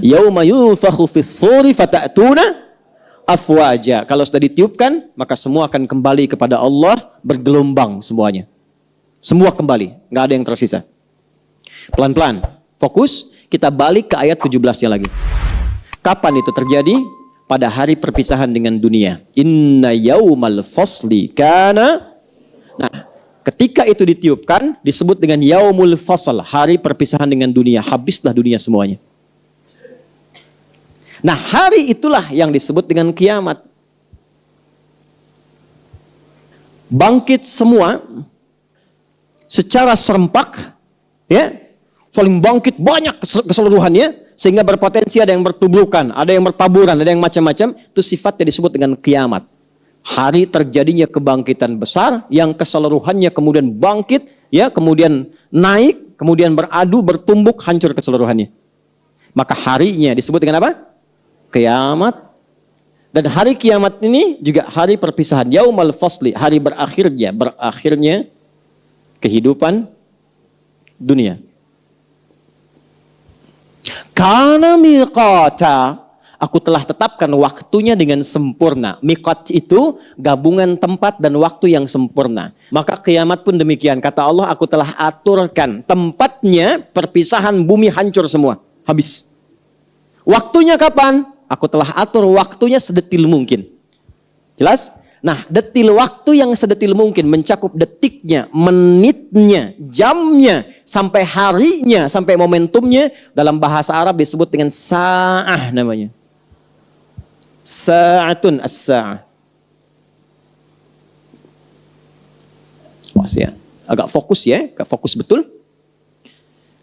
Yauma yunfakhu fis-suri fata'tuna afwaja. Kalau sudah ditiupkan, maka semua akan kembali kepada Allah bergelombang semuanya. Semua kembali, nggak ada yang tersisa. Pelan-pelan, fokus, kita balik ke ayat 17-nya lagi. Kapan itu terjadi? Pada hari perpisahan dengan dunia. Inna yaumal fasli kana. Nah, ketika itu ditiupkan, disebut dengan yaumul fasl, hari perpisahan dengan dunia. Habislah dunia semuanya. Nah, hari itulah yang disebut dengan kiamat. Bangkit semua secara serempak, ya, saling bangkit banyak keseluruhannya, sehingga berpotensi ada yang bertubrukan, ada yang bertaburan, ada yang macam-macam. Itu sifatnya disebut dengan kiamat. Hari terjadinya kebangkitan besar yang keseluruhannya kemudian bangkit, ya, kemudian naik, kemudian beradu, bertumbuk, hancur keseluruhannya. Maka harinya disebut dengan apa? Kiamat. Dan hari kiamat ini juga hari perpisahan, yaumal fasli, hari berakhirnya kehidupan dunia. Kana miqata, aku telah tetapkan waktunya dengan sempurna. Miqat itu gabungan tempat dan waktu yang sempurna. Maka kiamat pun demikian. Kata Allah, aku telah aturkan tempatnya, perpisahan bumi hancur semua, habis. Waktunya kapan? Aku telah atur waktunya sedetil mungkin. Jelas? Nah, detil waktu yang sedetil mungkin mencakup detiknya, menitnya, jamnya, sampai harinya, sampai momentumnya. Dalam bahasa Arab disebut dengan sa'ah namanya. Sa'atun as-sa'ah. Ya. Agak fokus ya, agak fokus betul.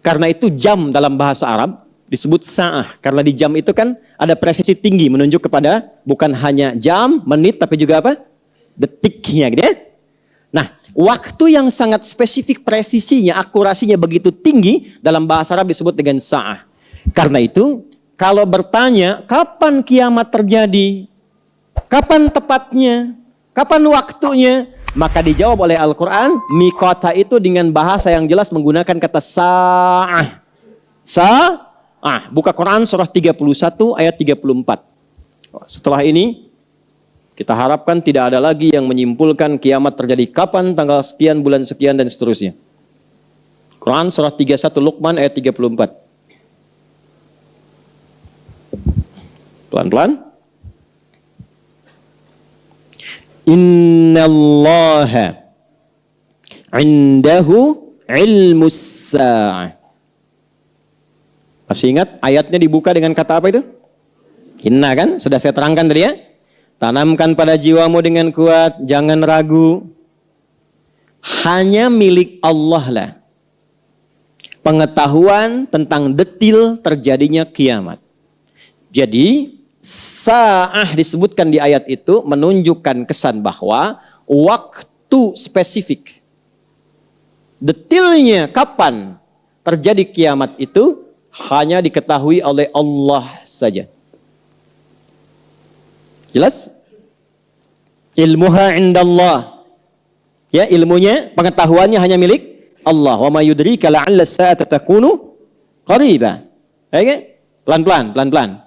Karena itu jam dalam bahasa Arab disebut sa'ah. Karena di jam itu kan ada presisi tinggi menunjuk kepada bukan hanya jam, menit, tapi juga apa? Detiknya gitu ya. Nah, waktu yang sangat spesifik, presisinya, akurasinya begitu tinggi dalam bahasa Arab disebut dengan sa'ah. Karena itu, kalau bertanya kapan kiamat terjadi, kapan tepatnya, kapan waktunya, maka dijawab oleh Al-Quran, miqata itu dengan bahasa yang jelas menggunakan kata sa'ah. Buka Quran surah 31 ayat 34. Setelah ini kita harapkan tidak ada lagi yang menyimpulkan kiamat terjadi kapan, tanggal sekian, bulan sekian, dan seterusnya. Quran surah 31 Luqman ayat 34. Pelan-pelan. Innallaha indahu ilmus sa'ah. Masih ingat ayatnya dibuka dengan kata apa itu? Inna kan? Sudah saya terangkan tadi ya. Tanamkan pada jiwamu dengan kuat, jangan ragu. Hanya milik Allah lah pengetahuan tentang detil terjadinya kiamat. Jadi, sa'ah disebutkan di ayat itu menunjukkan kesan bahwa waktu spesifik, detilnya kapan terjadi kiamat itu hanya diketahui oleh Allah saja. Jelas? Ilmuha indallah. Ya, ilmunya, pengetahuannya hanya milik Allah. Wa ma yudrika la'alla as-sa'ata takunu qariba. Oke? Pelan-pelan.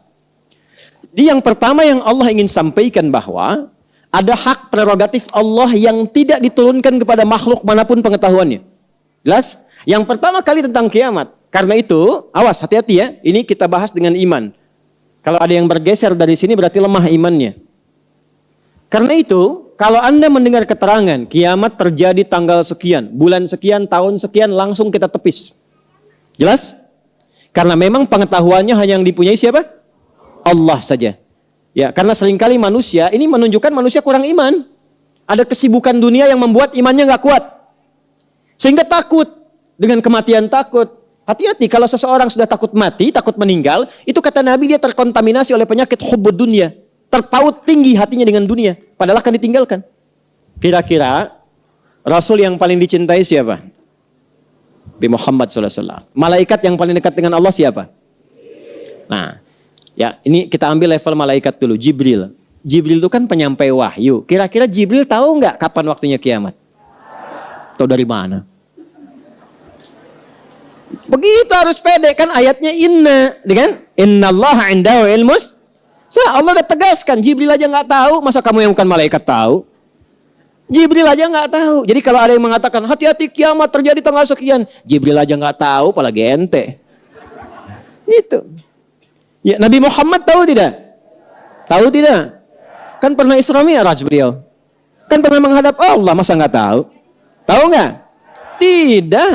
Di yang pertama yang Allah ingin sampaikan bahwa ada hak prerogatif Allah yang tidak diturunkan kepada makhluk manapun pengetahuannya. Jelas? Yang pertama kali tentang kiamat. Karena itu, awas, hati-hati ya. Ini kita bahas dengan iman. Kalau ada yang bergeser dari sini berarti lemah imannya. Karena itu, kalau Anda mendengar keterangan kiamat terjadi tanggal sekian, bulan sekian, tahun sekian, langsung kita tepis. Jelas? Karena memang pengetahuannya hanya yang dipunyai siapa? Allah saja. Ya, karena seringkali manusia, ini menunjukkan manusia kurang iman. Ada kesibukan dunia yang membuat imannya nggak kuat. Sehingga takut. Dengan kematian takut. Hati-hati, kalau seseorang sudah takut mati, takut meninggal, itu kata Nabi dia terkontaminasi oleh penyakit hubbud dunia. Terpaut tinggi hatinya dengan dunia. Padahal akan ditinggalkan. Kira-kira Rasul yang paling dicintai siapa? Nabi Muhammad SAW. Malaikat yang paling dekat dengan Allah siapa? Nah, ya ini kita ambil level malaikat dulu, Jibril. Jibril itu kan penyampai wahyu. Kira-kira Jibril tahu nggak kapan waktunya kiamat? Tahu dari mana? Begitu harus pede, kan ayatnya inna, kan? Innallaha indahu ilmus. Allah udah tegaskan, Jibril aja nggak tahu, masa kamu yang bukan malaikat tahu? Jibril aja nggak tahu. Jadi kalau ada yang mengatakan hati-hati kiamat terjadi tanggal sekian, Jibril aja nggak tahu, apalagi ente. Itu. Ya, Nabi Muhammad tahu tidak? Tahu tidak? Kan pernah Isra Mi'raj beliau. Kan pernah menghadap Allah, masa nggak tahu? Tahu nggak? Tidak.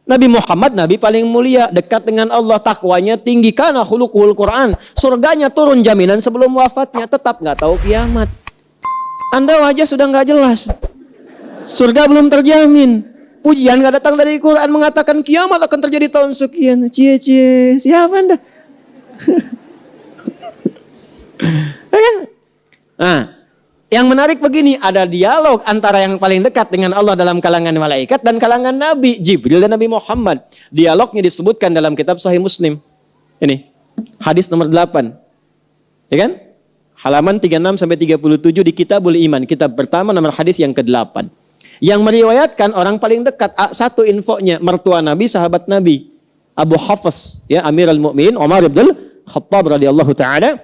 Nabi Muhammad, Nabi paling mulia, dekat dengan Allah, takwanya tinggi, karena khuluqul Quran. Surganya turun jaminan sebelum wafatnya, tetap nggak tahu kiamat. Anda wajah sudah nggak jelas. Surga belum terjamin. Pujian nggak datang dari Quran mengatakan kiamat akan terjadi tahun sekian. Cie, siapa Anda? Nah, yang menarik begini, ada dialog antara yang paling dekat dengan Allah dalam kalangan malaikat dan kalangan Nabi, Jibril dan Nabi Muhammad. Dialognya disebutkan dalam kitab Sahih Muslim. Ini, hadis nomor 8. Ya kan? Halaman 36 sampai 37 di Kitabul Iman, kitab pertama nomor hadis yang ke-8. Yang meriwayatkan orang paling dekat, satu infonya, mertua Nabi, sahabat Nabi, Abu Hafs, ya, Amirul Mukminin Umar bin Khattab radhiyallahu taala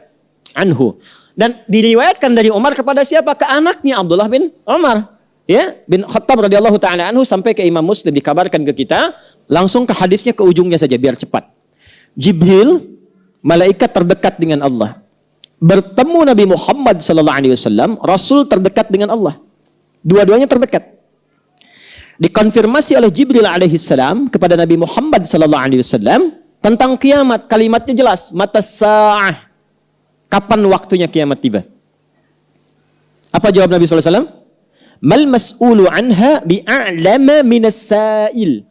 anhu. Dan diriwayatkan dari Umar kepada siapa? Ke anaknya Abdullah bin Umar, ya, bin Khattab radhiyallahu taala anhu, sampai ke Imam Muslim dikabarkan ke kita. Langsung ke hadisnya, ke ujungnya saja biar cepat. Jibril, malaikat terdekat dengan Allah, bertemu Nabi Muhammad sallallahu alaihi wasallam, Rasul terdekat dengan Allah. Dua-duanya terdekat. Dikonfirmasi oleh Jibril alaihi salam kepada Nabi Muhammad sallallahu alaihi wasallam tentang kiamat. Kalimatnya jelas, mata sa'ah. Kapan waktunya kiamat tiba? Apa jawab Nabi sallallahu alaihi wasallam? Mal mas'ulu anha bi'a'lama minas sa'il.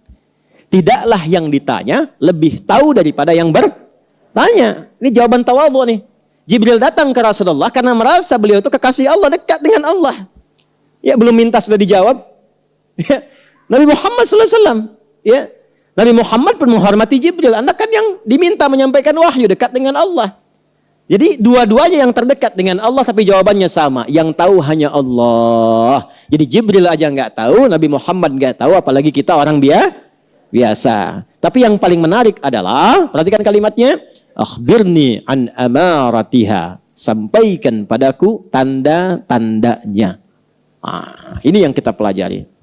Tidaklah yang ditanya lebih tahu daripada yang bertanya. Ini jawaban tawadhu nih. Jibril datang ke Rasulullah karena merasa beliau itu kekasih Allah, dekat dengan Allah. Ya, belum minta sudah dijawab. Ya. Nabi Muhammad SAW, ya, Nabi Muhammad pun menghormati Jibril. Anda kan yang diminta menyampaikan wahyu, dekat dengan Allah. Jadi dua-duanya yang terdekat dengan Allah, tapi jawabannya sama. Yang tahu hanya Allah. Jadi Jibril aja nggak tahu, Nabi Muhammad nggak tahu, apalagi kita orang biasa. Tapi yang paling menarik adalah, perhatikan kalimatnya, akhbirni an amaratiha. Sampaikan padaku tanda-tandanya. Nah, ini yang kita pelajari.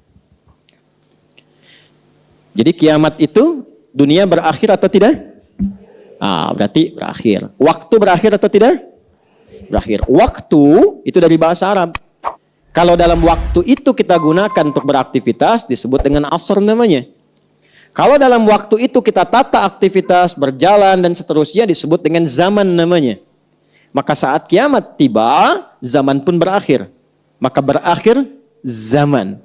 Jadi kiamat itu dunia berakhir atau tidak? Berarti berakhir. Waktu berakhir atau tidak? Berakhir. Waktu itu dari bahasa Arab. Kalau dalam waktu itu kita gunakan untuk beraktivitas, disebut dengan asr namanya. Kalau dalam waktu itu kita tata aktivitas, berjalan dan seterusnya, disebut dengan zaman namanya. Maka saat kiamat tiba, zaman pun berakhir. Maka berakhir zaman.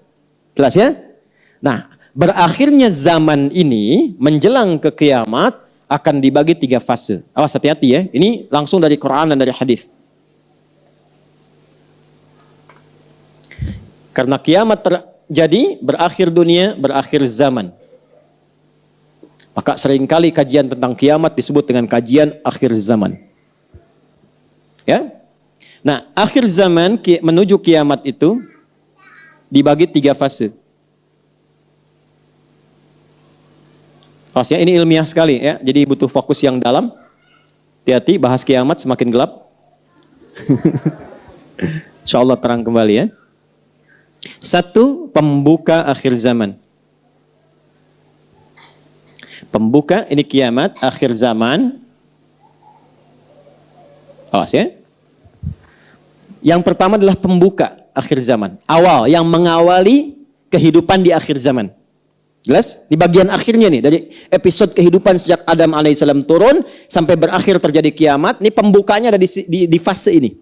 Jelas ya? Nah, berakhirnya zaman ini menjelang ke kiamat akan dibagi 3 fase. Awas, hati-hati ya. Ini langsung dari Quran dan dari hadis. Karena kiamat terjadi, berakhir dunia, berakhir zaman. Maka seringkali kajian tentang kiamat disebut dengan kajian akhir zaman. Ya. Nah, akhir zaman menuju kiamat itu dibagi 3 fase. Ini ilmiah sekali ya, jadi butuh fokus yang dalam. Hati-hati, bahas kiamat semakin gelap. Insyaallah terang kembali ya. 1, pembuka akhir zaman. Pembuka ini kiamat, akhir zaman. Awas ya. Yang pertama adalah pembuka akhir zaman. Awal, yang mengawali kehidupan di akhir zaman. Jelas? Di bagian akhirnya nih, dari episode kehidupan sejak Adam alaihissalam turun sampai berakhir terjadi kiamat, ini pembukanya ada di fase ini.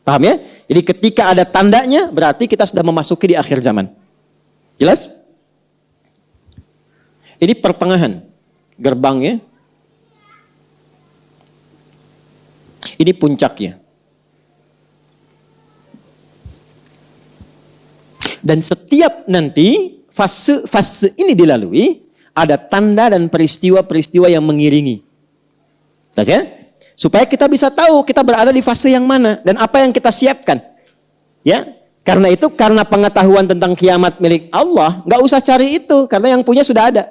Paham ya? Jadi ketika ada tandanya, berarti kita sudah memasuki di akhir zaman. Jelas? Ini pertengahan gerbangnya. Ini puncaknya. Dan setiap nanti fase ini dilalui, ada tanda dan peristiwa-peristiwa yang mengiringi. Jelas ya? Supaya kita bisa tahu kita berada di fase yang mana dan apa yang kita siapkan. Ya, Karena itu, karena pengetahuan tentang kiamat milik Allah, nggak usah cari itu, karena yang punya sudah ada.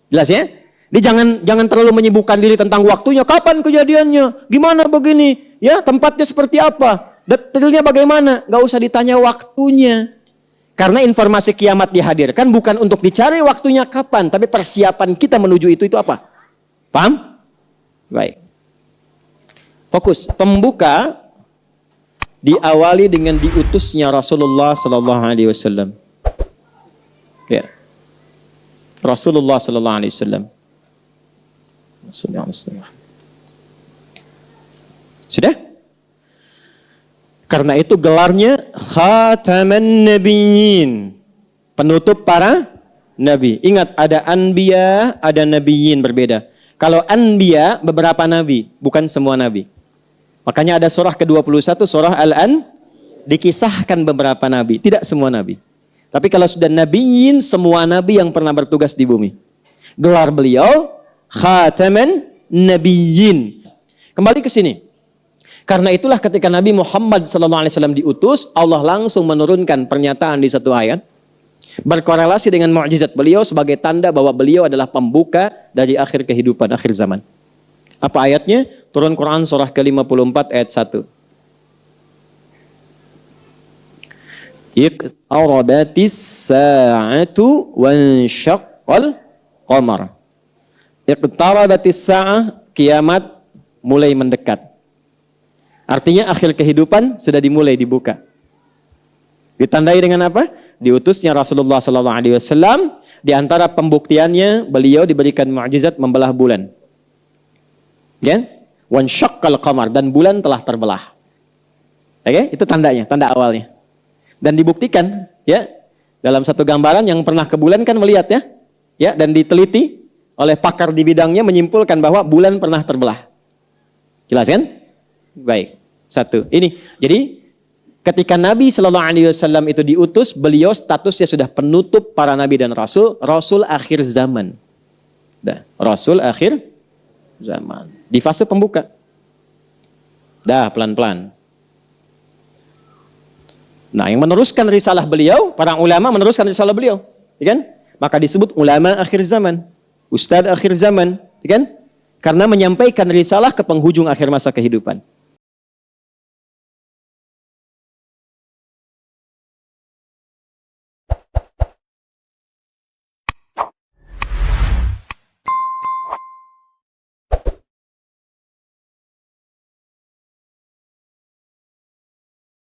Jelas ya? Dia jangan terlalu menyibukkan diri tentang waktunya, kapan kejadiannya, gimana begini, ya tempatnya seperti apa, detailnya bagaimana, nggak usah ditanya waktunya. Karena informasi kiamat dihadirkan bukan untuk dicari waktunya kapan, tapi persiapan kita menuju itu apa? Paham? Baik. Fokus. Pembuka diawali dengan diutusnya Rasulullah sallallahu alaihi wasallam. Ya. Rasulullah sallallahu alaihi wasallam. Sudah? Karena itu gelarnya Khataman Nabiyyin, penutup para nabi. Ingat, ada anbiya, ada nabiyyin, berbeda. Kalau anbiya beberapa nabi, bukan semua nabi. Makanya ada surah ke-21, surah Al-An, dikisahkan beberapa nabi, tidak semua nabi. Tapi kalau sudah nabiyyin, semua nabi yang pernah bertugas di bumi. Gelar beliau Khataman Nabiyyin. Kembali ke sini. Karena itulah ketika Nabi Muhammad SAW diutus, Allah langsung menurunkan pernyataan di satu ayat, berkorelasi dengan mukjizat beliau sebagai tanda bahwa beliau adalah pembuka dari akhir kehidupan, akhir zaman. Apa ayatnya? Turun Quran surah ke-54 ayat 1. Iqtarabatis sa'atu wansyaqqal qamar. Iqtarabatis sa'ah, kiamat mulai mendekat. Artinya akhir kehidupan sudah dimulai dibuka. Ditandai dengan apa? Diutusnya Rasulullah SAW. Di antara pembuktiannya, beliau diberikan mukjizat membelah bulan. Ya? Wan syaqqal qamar, dan bulan telah terbelah. Oke, itu tandanya, tanda awalnya. Dan dibuktikan, ya, dalam satu gambaran yang pernah ke bulan kan melihat ya. Ya, dan diteliti oleh pakar di bidangnya menyimpulkan bahwa bulan pernah terbelah. Jelas kan? Baik. Satu. Ini. Jadi ketika Nabi SAW itu diutus, beliau statusnya sudah penutup para nabi dan rasul, rasul akhir zaman. Dah, rasul akhir zaman. Di fase pembuka. Dah, pelan-pelan. Nah, yang meneruskan risalah beliau, para ulama meneruskan risalah beliau, ya kan? Maka disebut ulama akhir zaman, ustadz akhir zaman, ya kan? Karena menyampaikan risalah ke penghujung akhir masa kehidupan.